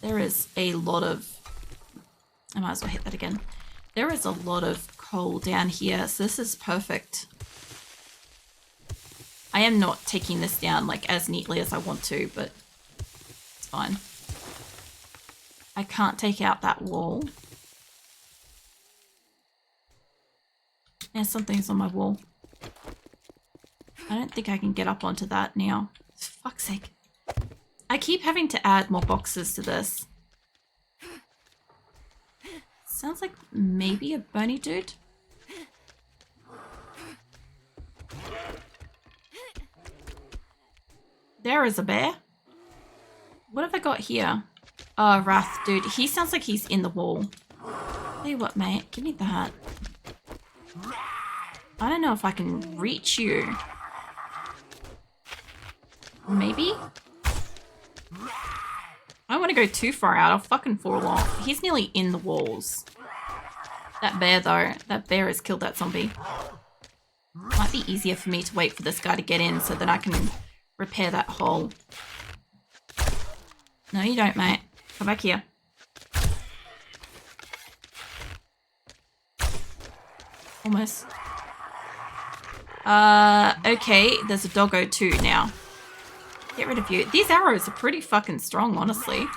There is a lot of... I might as well hit that again. There is a lot of coal down here, so this is perfect. I am not taking this down like as neatly as I want to, but it's fine. I can't take out that wall. And something's on my wall. I don't think I can get up onto that now. For fuck's sake. I keep having to add more boxes to this. Sounds like maybe a bony dude. There is a bear. What have I got here? Oh, Wrath, dude. He sounds like he's in the wall. Tell you what, mate. Give me that. I don't know if I can reach you. Maybe? I don't want to go too far out. I'll fucking fall off. He's nearly in the walls. That bear, though. That bear has killed that zombie. Might be easier for me to wait for this guy to get in so that I can repair that hole. No, you don't, mate. Come back here. Almost. Okay, there's a doggo too now. Get rid of you. These arrows are pretty fucking strong, honestly.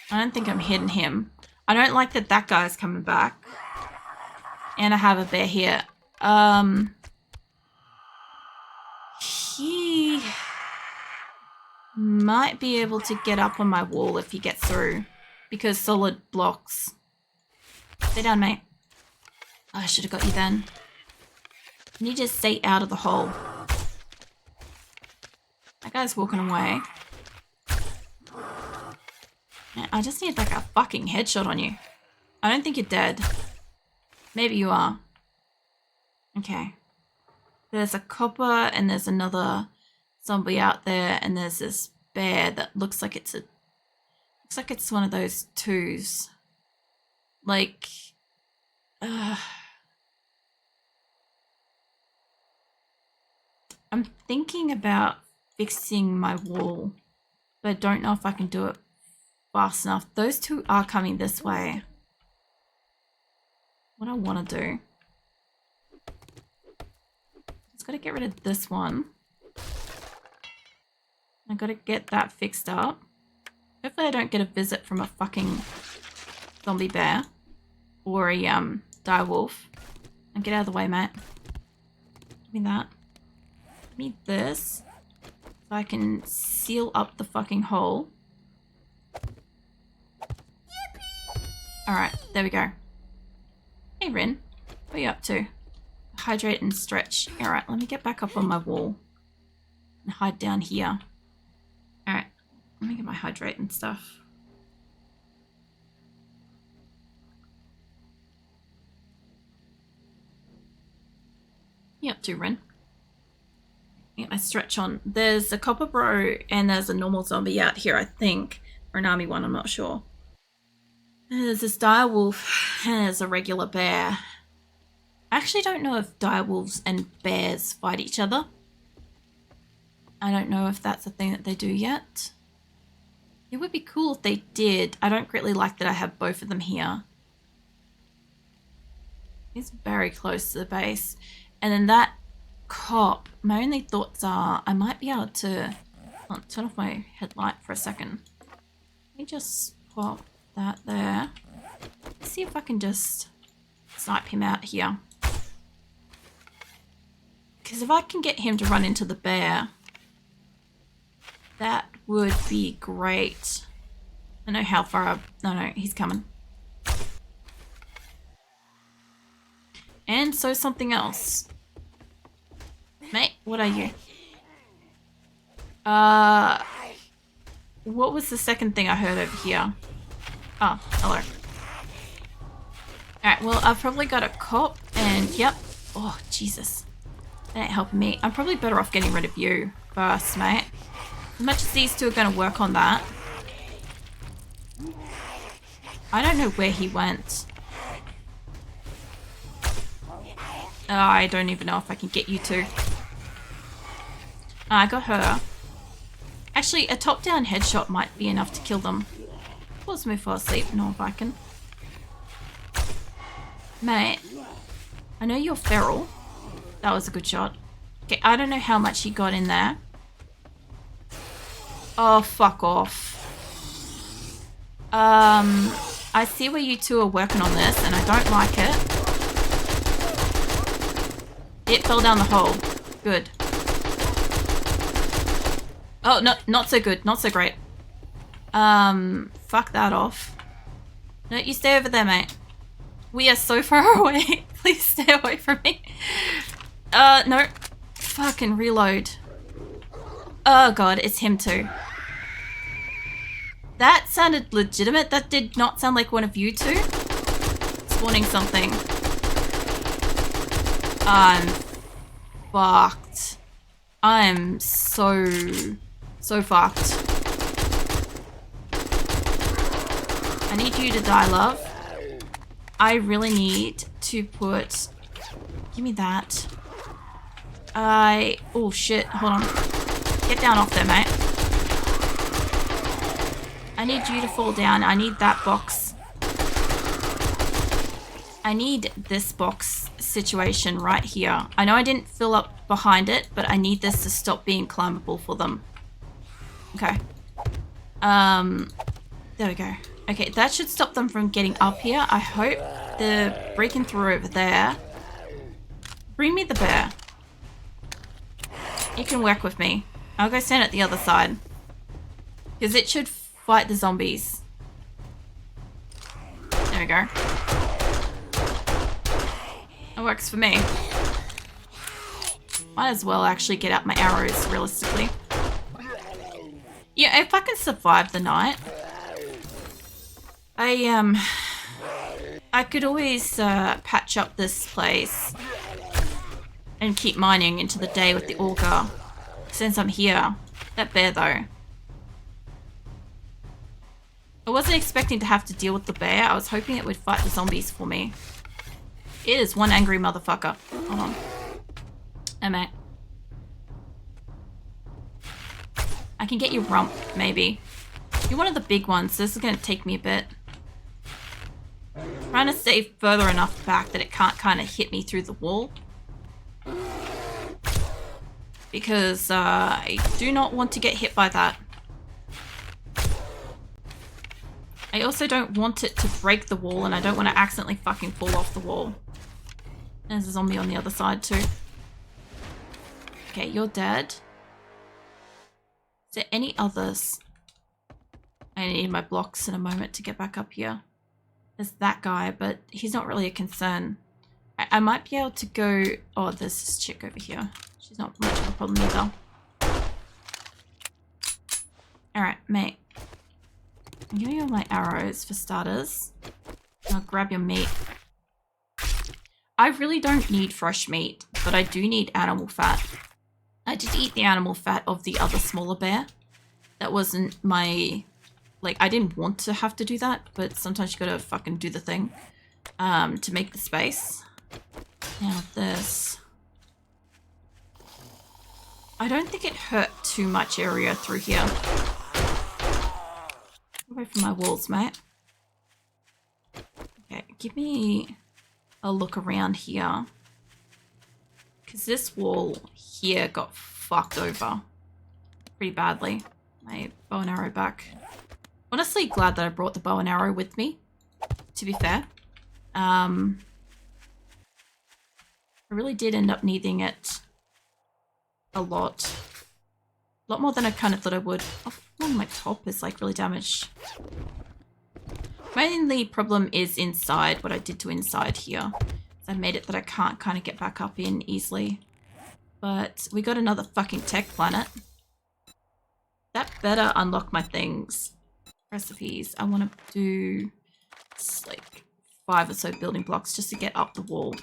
I don't think I'm hitting him. I don't like that that guy's coming back. And I have a bear here. He might be able to get up on my wall if he gets through. Because solid blocks. Stay down, mate. Oh, I should have got you then. You need to stay out of the hole. That guy's walking away. I just need like a fucking headshot on you. I don't think you're dead. Maybe you are. Okay. There's a copper and there's another zombie out there and there's this bear that looks like it's one of those twos. Like I'm thinking about fixing my wall, but I don't know if I can do it fast enough. Those two are coming this way. What I want to do, just got to get rid of this one. I got to get that fixed up. Hopefully I don't get a visit from a fucking zombie bear or a dire wolf. And get out of the way, mate. Give me that. Give me this. So I can seal up the fucking hole. Alright, there we go. Hey, Rin. What are you up to? Hydrate and stretch. Alright, let me get back up on my wall. And hide down here. Alright, let me get my hydrate and stuff. What are you up to, Rin? Get my stretch on. There's a copper bro and there's a normal zombie out here, I think. Or an army one, I'm not sure. There's this dire wolf and there's a regular bear. I actually don't know if dire wolves and bears fight each other. I don't know if that's a thing that they do yet. It would be cool if they did. I don't greatly like that I have both of them here. He's very close to the base. And then that cop, my only thoughts are I might be able to turn off my headlight for a second. Let me just pop that there. Let's see if I can just snipe him out here. Because if I can get him to run into the bear, that would be great. I know how far up. No, he's coming. And so something else. Mate, what are you? What was the second thing I heard over here? Oh, hello. Alright, well, I've probably got a cop and yep. Oh, Jesus. That ain't helping me. I'm probably better off getting rid of you first, mate. As much as these two are going to work on that. I don't know where he went. I don't even know if I can get you two. I got her. Actually, a top-down headshot might be enough to kill them. Let's move fall asleep. No, if I can. Mate, I know you're feral. That was a good shot. Okay, I don't know how much he got in there. Oh, fuck off. I see where you two are working on this, and I don't like it. It fell down the hole. Good. Oh, no, not so good. Not so great. Fuck that off. No, you stay over there, mate. We are so far away. Please stay away from me. No. Fucking reload. Oh god, it's him too. That sounded legitimate. That did not sound like one of you two. Spawning something. I'm fucked. I'm so fucked. I need you to die, love. I really need to put... Give me that. Oh shit, hold on. Get down off there, mate. I need you to fall down. I need that box. I need this box situation right here. I know I didn't fill up behind it, but I need this to stop being climbable for them. Okay. There we go. Okay, that should stop them from getting up here. I hope they're breaking through over there. Bring me the bear. You can work with me. I'll go stand at the other side. Because it should fight the zombies. There we go. That works for me. Might as well actually get out my arrows, realistically. Yeah, if I can survive the night... I could always patch up this place and keep mining into the day with the auger since I'm here. That bear though. I wasn't expecting to have to deal with the bear. I was hoping it would fight the zombies for me. It is one angry motherfucker. Hold on. Hey mate. I can get your rump, maybe. You're one of the big ones, so this is going to take me a bit. Trying to stay further enough back that it can't kind of hit me through the wall. Because I do not want to get hit by that. I also don't want it to break the wall, and I don't want to accidentally fucking fall off the wall. There's a zombie on the other side too. Okay, you're dead. Is there any others? I need my blocks in a moment to get back up here. There's that guy, but he's not really a concern. I might be able to go... Oh, there's this chick over here. She's not much of a problem either. Alright, mate. I'll give you all my arrows for starters. I'll grab your meat. I really don't need fresh meat, but I do need animal fat. I did eat the animal fat of the other smaller bear. That wasn't my... Like, I didn't want to have to do that, but sometimes you gotta fucking do the thing to make the space. Now this. I don't think it hurt too much area through here. Away from my walls, mate. Okay, give me a look around here. Because this wall here got fucked over pretty badly. My bow and arrow back. Honestly glad that I brought the bow and arrow with me, to be fair. I really did end up needing it a lot. A lot more than I kind of thought I would. Oh, my top is like really damaged. My only problem is inside, what I did to inside here. I made it that I can't kind of get back up in easily. But we got another fucking tech planet. That better unlock my things. Recipes. I want to do like 5 or so building blocks just to get up the wall.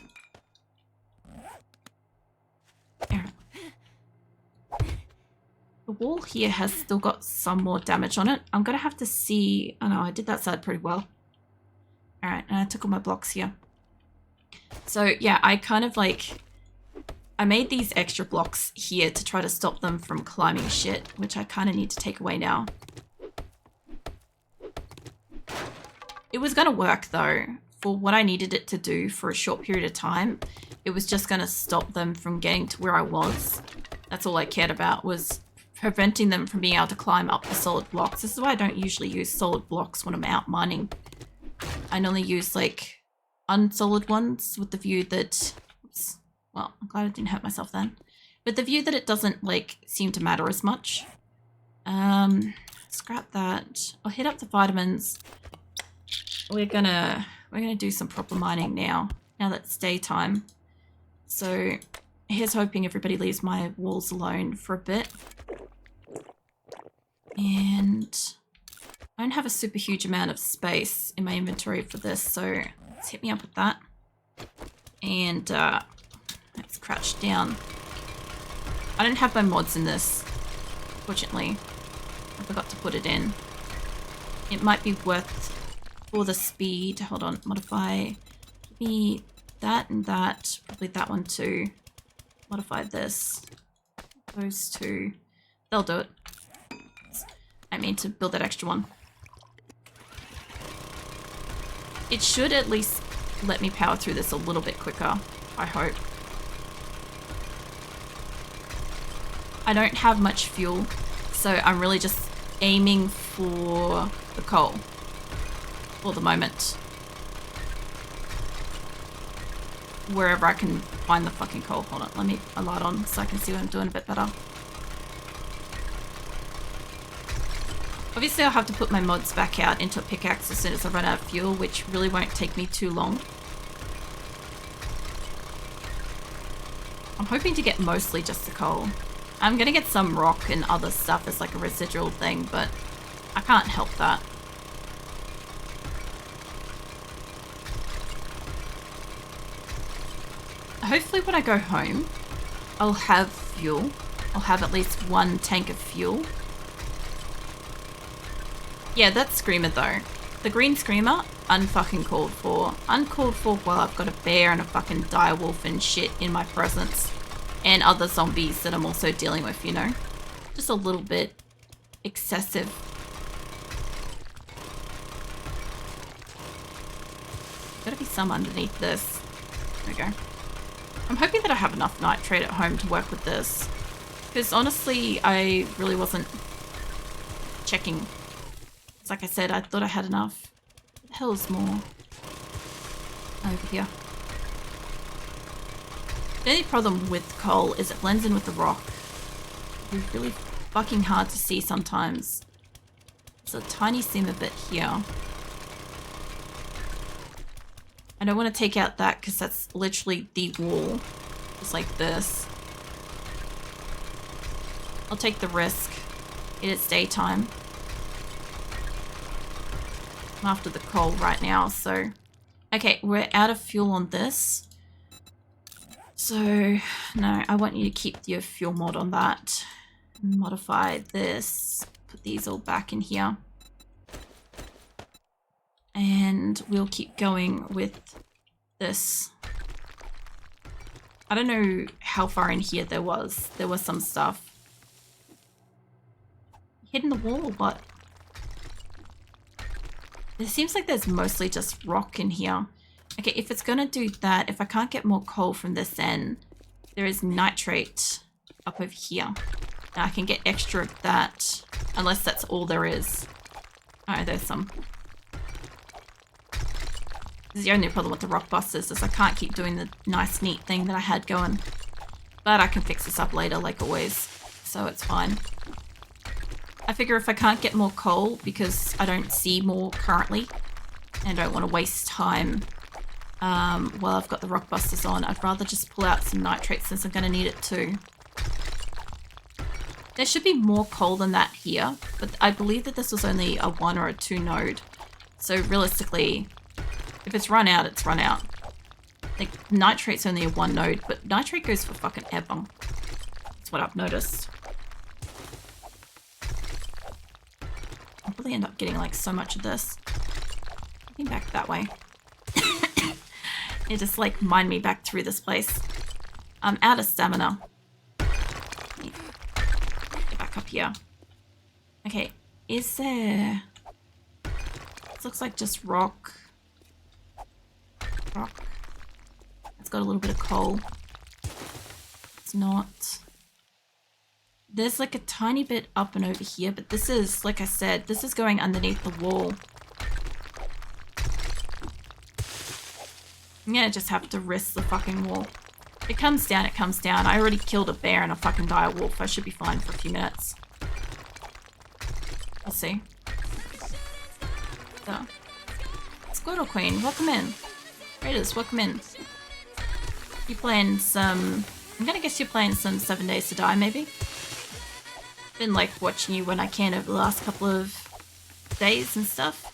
The wall here has still got some more damage on it. I'm going to have to see... Oh no, I did that side pretty well. Alright, and I took all my blocks here. So yeah, I kind of like I made these extra blocks here to try to stop them from climbing shit, which I kind of need to take away now. It was going to work though. For what I needed it to do for a short period of time, it was just going to stop them from getting to where I was. That's all I cared about, was preventing them from being able to climb up the solid blocks. This is why I don't usually use solid blocks when I'm out mining. I normally use like unsolid ones with the view that, oops, well, I'm glad I didn't hurt myself then. But the view that it doesn't like seem to matter as much. Scrap that. I'll hit up the vitamins. We're gonna do some proper mining now that it's daytime. So here's hoping everybody leaves my walls alone for a bit. And I don't have a super huge amount of space in my inventory for this, so let's hit me up with that. And let's crouch down. I don't have my mods in this, fortunately. I forgot to put it in. It might be worth for the speed. Hold on, modify. Give me that and that. Probably that one too. Modify this. Those two. They'll do it. I mean to build that extra one. It should at least let me power through this a little bit quicker, I hope. I don't have much fuel, so I'm really just aiming for the coal for the moment. Wherever I can find the fucking coal. Hold on, let me a light on so I can see what I'm doing a bit better. Obviously I'll have to put my mods back out into a pickaxe as soon as I run out of fuel, which really won't take me too long. I'm hoping to get mostly just the coal. I'm gonna get some rock and other stuff as like a residual thing, but I can't help that. Hopefully when I go home, I'll have fuel. I'll have at least one tank of fuel. Yeah, that screamer though. The green screamer, unfucking called for. Uncalled for while I've got a bear and a fucking direwolf and shit in my presence. And other zombies that I'm also dealing with, you know. Just a little bit excessive. Gotta be some underneath this. There we go. I'm hoping that I have enough nitrate at home to work with this. Because honestly, I really wasn't checking. Like I said, I thought I had enough. What the hell is more? Over here. The only problem with coal is it blends in with the rock. It's really fucking hard to see sometimes. There's a tiny seam of it here. I don't want to take out that because that's literally the wall. Just like this. I'll take the risk. It is daytime. I'm after the coal right now, so... Okay, we're out of fuel on this. So, no, I want you to keep your fuel mod on that. Modify this. Put these all back in here. And we'll keep going with this. I don't know how far in here there was. There was some stuff. Hitting the wall or what? It seems like there's mostly just rock in here. Okay, if it's gonna do that, if I can't get more coal from this end, there is nitrate up over here. Now I can get extra of that, unless that's all there is. Oh, there's some. This is the only problem with the rock busters, is I can't keep doing the nice neat thing that I had going. But I can fix this up later, like always, so it's fine. I figure if I can't get more coal, because I don't see more currently, and I don't want to waste time while I've got the rock busters on, I'd rather just pull out some nitrate since I'm going to need it too. There should be more coal than that here, but I believe that this was only a 1 or a 2 node. So realistically, if it's run out, it's run out. Like, nitrate's only a 1 node, but nitrate goes for fucking ever. That's what I've noticed. I'll probably end up getting like so much of this. Looking back that way. It just like mined me back through this place. I'm out of stamina. Get back up here. Okay, is there... This looks like just rock. Rock. It's got a little bit of coal. It's not. There's like a tiny bit up and over here, but this is, like I said, this is going underneath the wall. I'm gonna just have to risk the fucking wall. If it comes down, it comes down. I already killed a bear and a fucking dire wolf. I should be fine for a few minutes. We'll see. So. Squirtle Queen, welcome in. Raiders, welcome in. You playing some... I'm gonna guess you're playing some 7 Days to Die, maybe? Been like watching you when I can over the last couple of days and stuff.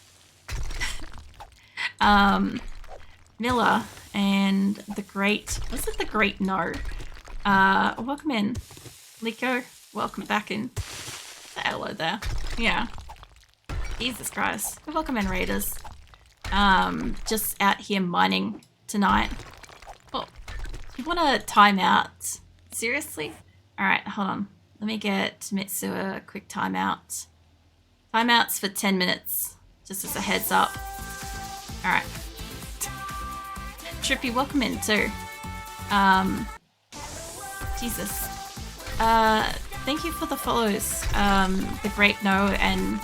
Miller and the Great... Was it the Great No? Welcome in. Liko, welcome back in. Hello there. Yeah. Jesus Christ. Welcome in, Raiders. Just out here mining tonight. Oh, you want to time out? Seriously? Alright, hold on. Let me get Mitsu a quick timeout. Timeouts for 10 minutes. Just as a heads up. Alright. Trippy, welcome in too. Jesus. Thank you for the follows. The Great No and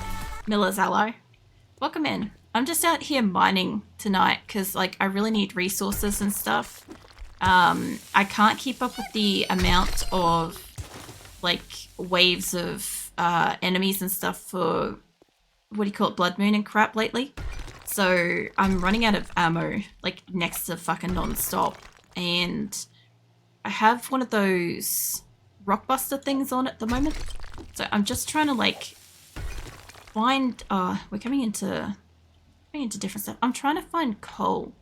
Miller's Ally. Welcome in. I'm just out here mining tonight because, like, I really need resources and stuff. I can't keep up with the amount of, like, waves of enemies and stuff for, what do you call it, Blood Moon and crap lately. So I'm running out of ammo, like, next to fucking non-stop. And I have one of those Rockbuster things on at the moment. So I'm just trying to, like, find... we're coming into different stuff. I'm trying to find coal,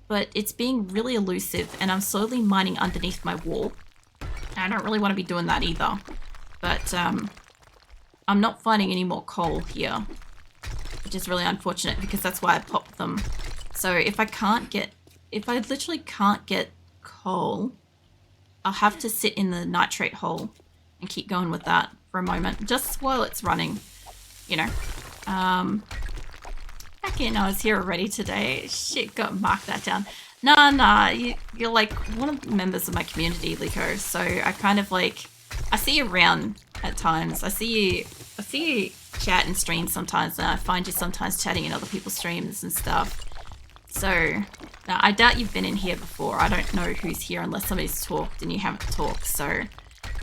but it's being really elusive and I'm slowly mining underneath my wall. I don't really want to be doing that either, but I'm not finding any more coal here, which is really unfortunate because that's why I popped them. So if I literally can't get coal, I'll have to sit in the nitrate hole and keep going with that for a moment, just while it's running, you know. Back in, I was here already today. Shit, mark that down. Nah, you're like one of the members of my community, Liko. So I kind of like, I see you around at times. I see you chat and stream sometimes, and I find you sometimes chatting in other people's streams and stuff. So, now I doubt you've been in here before. I don't know who's here unless somebody's talked and you haven't talked, so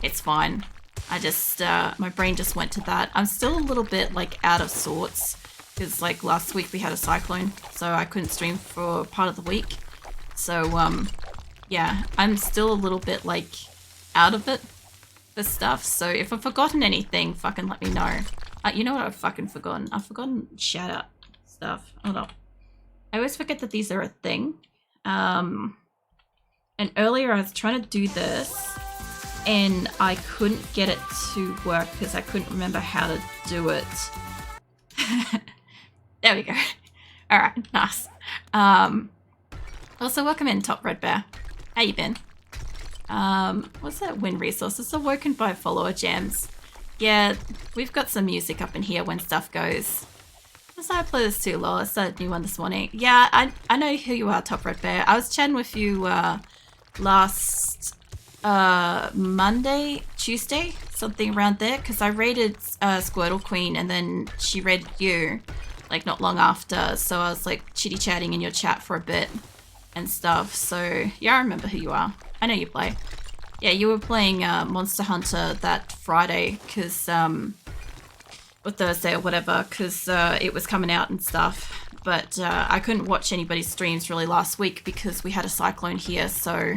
it's fine. I just, my brain just went to that. I'm still a little bit, like, out of sorts. Because, like, last week we had a cyclone, so I couldn't stream for part of the week. So, yeah, I'm still a little bit, like, out of it for stuff. So if I've forgotten anything, fucking let me know. You know what I've fucking forgotten? I've forgotten shout-out stuff. Hold on. I always forget that these are a thing. And earlier I was trying to do this, and I couldn't get it to work because I couldn't remember how to do it. There we go. Alright, nice. Also, welcome in, Top Red Bear. How you been? What's that? Win resources. Awoken by follower jams. Yeah, we've got some music up in here when stuff goes. So I play this too, lol. I started a new one this morning. Yeah, I know who you are, Top Red Bear. I was chatting with you last Monday, Tuesday, something around there, because I raided Squirtle Queen and then she raided you, like, not long after. So I was, like, chitty-chatting in your chat for a bit and stuff. So, yeah, I remember who you are. I know you play. Yeah, you were playing Monster Hunter that Friday, because, or Thursday or whatever, because it was coming out and stuff. But I couldn't watch anybody's streams really last week because we had a cyclone here, so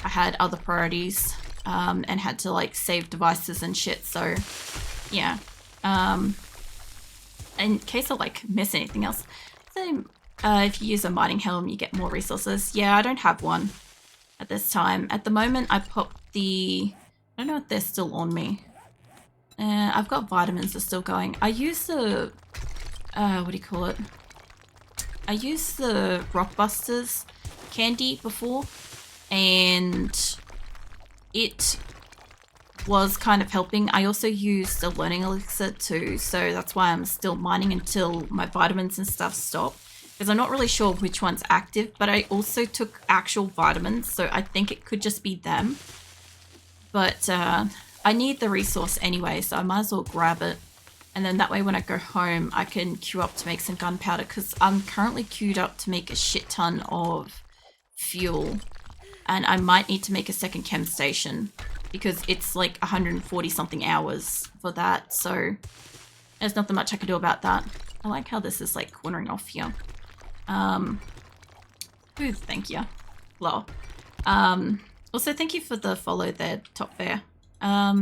I had other priorities and had to, like, save devices and shit, so yeah. In case I, like, miss anything else, so, if you use a mining helm, you get more resources. Yeah, I don't have one at this time. At the moment, I popped the... I don't know if they're still on me. I've got vitamins that are still going. I use the... what do you call it? I used the Rockbusters candy before, and it was kind of helping. I also used a learning elixir too, so that's why I'm still mining until my vitamins and stuff stop, because I'm not really sure which one's active, but I also took actual vitamins, so I think it could just be them. But I need the resource anyway, so I might as well grab it. And then that way when I go home, I can queue up to make some gunpowder, because I'm currently queued up to make a shit ton of fuel. And I might need to make a second chem station, because it's like 140 something hours for that. So there's nothing much I can do about that. I like how this is like cornering off here. Ooh, thank you. Lol. Also, thank you for the follow there, Top Fair. I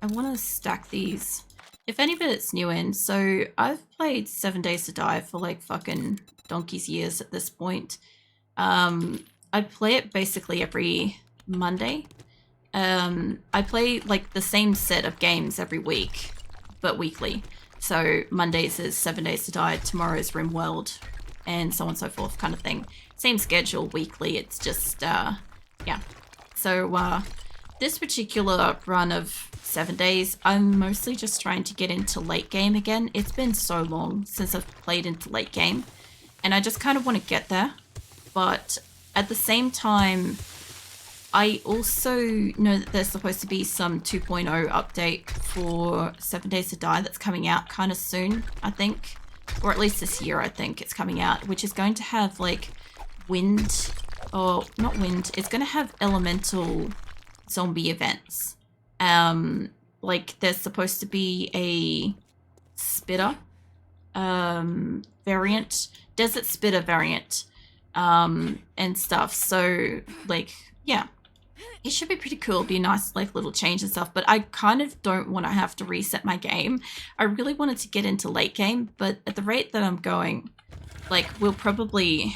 want to stack these. If any of it's new in, so I've played 7 Days to Die for like fucking donkey's years at this point. I play it basically every Monday. I play like the same set of games every week, but weekly. So Mondays is 7 Days to Die, tomorrow's RimWorld, and so on and so forth kind of thing. Same schedule weekly, it's just, yeah. So this particular run of 7 days, I'm mostly just trying to get into late game again. It's been so long since I've played into late game, and I just kind of want to get there. But at the same time, I also know that there's supposed to be some 2.0 update for 7 Days to Die that's coming out kind of soon, I think. Or at least this year, I think it's coming out, which is going to have like wind, or not wind, it's going to have elemental zombie events. Like there's supposed to be a spitter variant, desert spitter variant, and stuff. So like, yeah, it should be pretty cool. It'd be a nice like little change and stuff, but I kind of don't want to have to reset my game. I really wanted to get into late game, but at the rate that I'm going, like we'll probably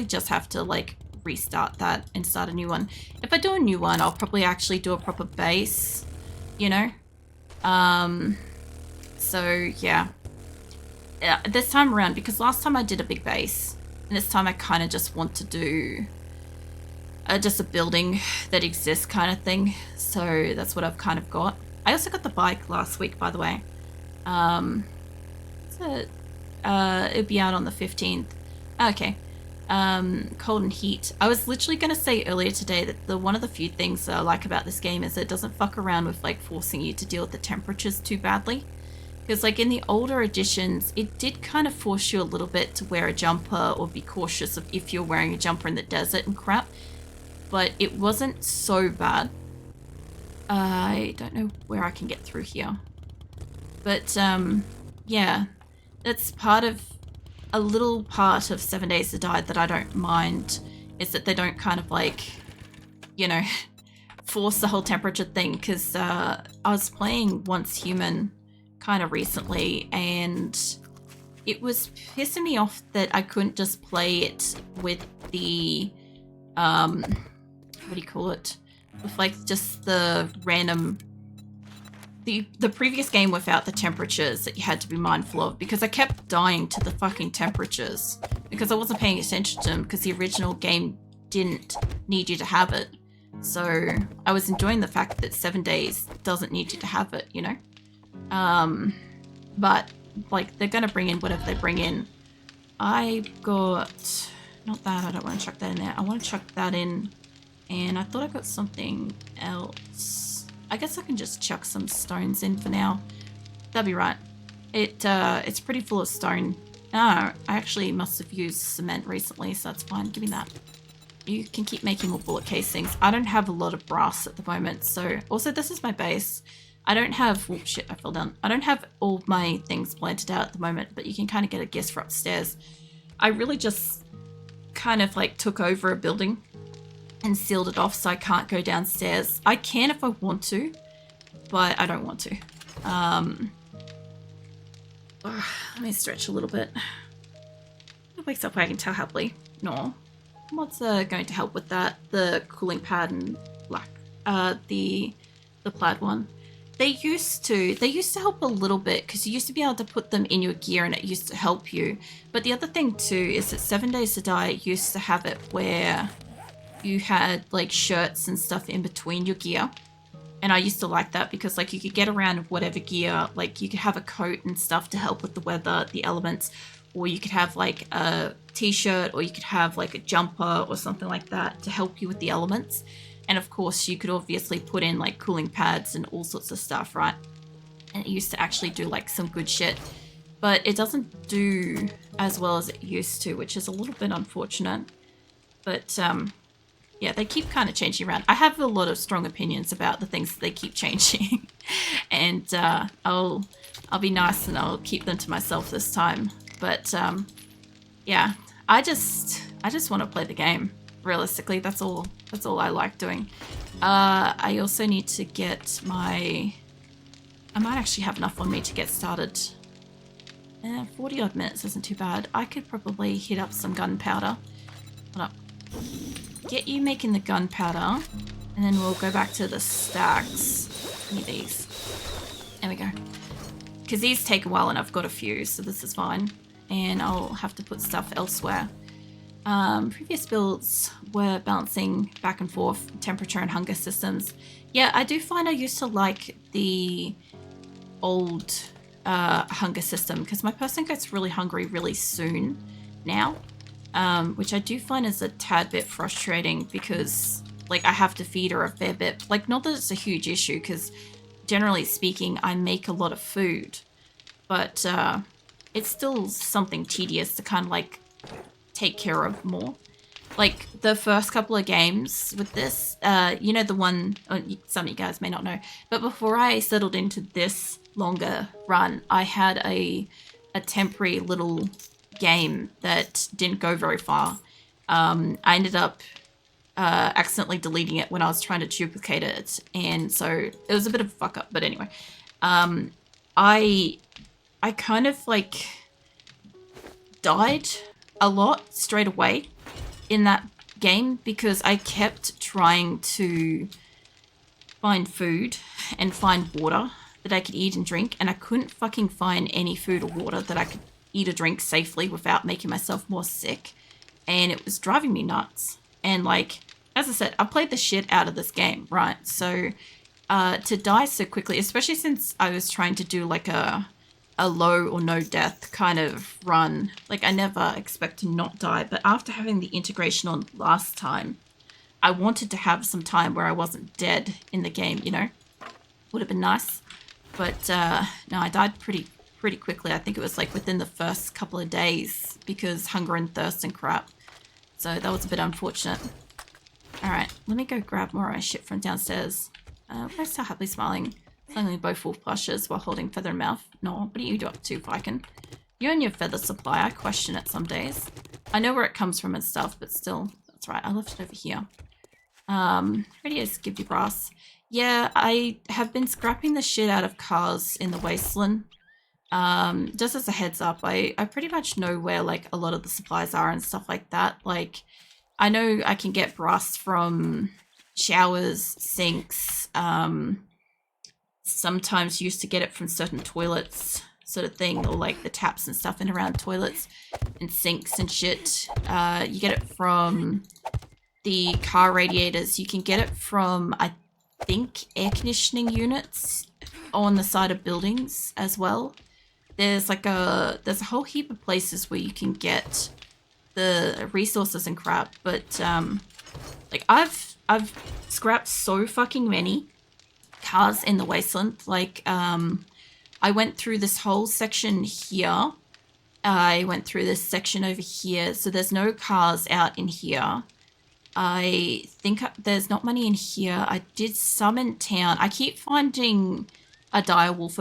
just have to like restart that and start a new one. If I do a new one, I'll probably actually do a proper base, you know? So yeah. This time around, because last time I did a big base, and this time I kind of just want to do just a building that exists kind of thing. So that's what I've kind of got. I also got the bike last week, by the way. It'll be out on the 15th. Okay. Cold and heat. I was literally going to say earlier today that one of the few things that I like about this game is it doesn't fuck around with like forcing you to deal with the temperatures too badly. Because like in the older editions, it did kind of force you a little bit to wear a jumper or be cautious of if you're wearing a jumper in the desert and crap. But it wasn't so bad. I don't know where I can get through here. But yeah, that's a little part of 7 Days to Die that I don't mind, is that they don't kind of like, you know, force the whole temperature thing. Because I was playing Once Human kind of recently, and it was pissing me off that I couldn't just play it with the what do you call it, with like just the random, the previous game without the temperatures that you had to be mindful of, because I kept dying to the fucking temperatures because I wasn't paying attention to them, because the original game didn't need you to have it. So I was enjoying the fact that 7 days doesn't need you to have it, you know. But like they're gonna bring in whatever they bring in. I got, not that, I don't want to chuck that in there. I want to chuck that in, and I thought I got something else. I guess I can just chuck some stones in for now. That'll be right. It's pretty full of stone. Oh, I actually must have used cement recently, so that's fine. Give me that. You can keep making more bullet casings. I don't have a lot of brass at the moment, so also this is my base. I don't have, oh shit, I fell down. I don't have all my things planted out at the moment, but you can kind of get a guess for upstairs. I really just kind of like took over a building and sealed it off so I can't go downstairs. I can if I want to, but I don't want to. Let me stretch a little bit. It wakes up where I can tell happily. No. What's going to help with that? The cooling pad and black. The plaid one. They used to help a little bit, because you used to be able to put them in your gear and it used to help you. But the other thing too is that 7 Days to Die used to have it where you had like shirts and stuff in between your gear. And I used to like that because like you could get around whatever gear, like you could have a coat and stuff to help with the weather, the elements, or you could have like a t-shirt, or you could have like a jumper or something like that to help you with the elements. And of course you could obviously put in like cooling pads and all sorts of stuff, right? And it used to actually do like some good shit. But it doesn't do as well as it used to, which is a little bit unfortunate. But yeah, they keep kind of changing around. I have a lot of strong opinions about the things that they keep changing. And I'll be nice and I'll keep them to myself this time. But yeah, I just want to play the game. Realistically, that's all I like doing. I also need to get my... I might actually have enough on me to get started. 40 odd minutes isn't too bad. I could probably hit up some gunpowder. Hold up. Get you making the gunpowder, and then we'll go back to the stacks. Give me these. There we go. Because these take a while and I've got a few, so this is fine. And I'll have to put stuff elsewhere. Previous builds were balancing back and forth temperature and hunger systems. Yeah, I do find I used to like the old hunger system because my person gets really hungry really soon now. Which I do find is a tad bit frustrating because, like, I have to feed her a fair bit. Like, not that it's a huge issue because, generally speaking, I make a lot of food. But it's still something tedious to kind of, like, take care of more. Like, the first couple of games with this, you know the one, some of you guys may not know, but before I settled into this longer run, I had a temporary little game that didn't go very far. I ended up accidentally deleting it when I was trying to duplicate it, and so it was a bit of a fuck up. But anyway, I kind of like died a lot straight away in that game because I kept trying to find food and find water that I could eat and drink, and I couldn't fucking find any food or water that I could eat or drink safely without making myself more sick, and it was driving me nuts. And like, as I said, I played the shit out of this game, right? So to die so quickly, especially since I was trying to do like a low or no death kind of run, like I never expect to not die, but after having the integration on last time, I wanted to have some time where I wasn't dead in the game, you know? Would have been nice. But no, I died pretty quickly. I think it was like within the first couple of days because hunger and thirst and crap. So that was a bit unfortunate. Alright, let me go grab more of my shit from downstairs. We're so happily smiling. Suddenly both wolf plushes while holding feather in mouth. No, what are you up to, Viken? You and your feather supply, I question it some days. I know where it comes from and stuff, but still, that's right, I left it over here. Ready to give you brass. Yeah, I have been scrapping the shit out of cars in the wasteland. Just as a heads up, I pretty much know where like a lot of the supplies are and stuff like that. Like, I know I can get brass from showers, sinks, sometimes used to get it from certain toilets sort of thing, or like the taps and stuff in around toilets and sinks and shit. You get it from the car radiators. You can get it from, I think, air conditioning units on the side of buildings as well. There's a whole heap of places where you can get the resources and crap, but like I've scrapped so fucking many cars in the wasteland. Like I went through this whole section here. I went through this section over here, so there's no cars out in here. I think there's not many in here. I did some in town. I keep finding a direwolf